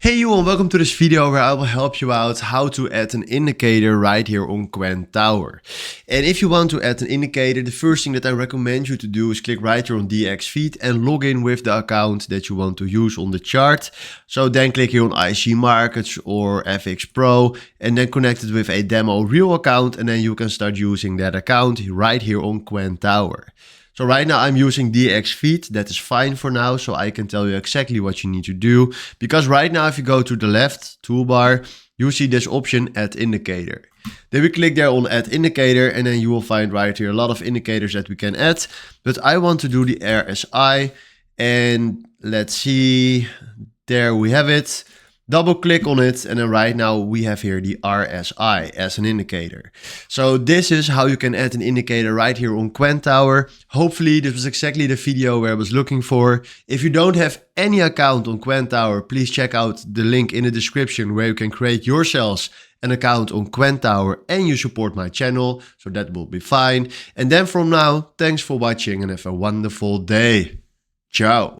Hey you and welcome to this video where I will help you out how to add an indicator right here on Quantower. And if you want to add an indicator, the first thing that I recommend you to do is click right here on DX feed and log in with the account that you want to use on the chart. So then click here on IC Markets or FX Pro and then connect it with a demo real account, and then you can start using that account right here on Quantower. So right now I'm using DX feed, that is fine for now, so I can tell you exactly what you need to do. Because right now if you go to the left toolbar, you see this option add indicator. Then we click there on add indicator and then you will find right here a lot of indicators that we can add. But I want to do the RSI and let's see, there we have it. Double click on it and then right now we have here the RSI as an indicator. So this is how you can add an indicator right here on Quantower. Hopefully this was exactly the video where I was looking for. If you don't have any account on Quantower, please check out the link in the description where you can create yourselves an account on Quantower and you support my channel. So that will be fine. And then from now, thanks for watching and have a wonderful day. Ciao.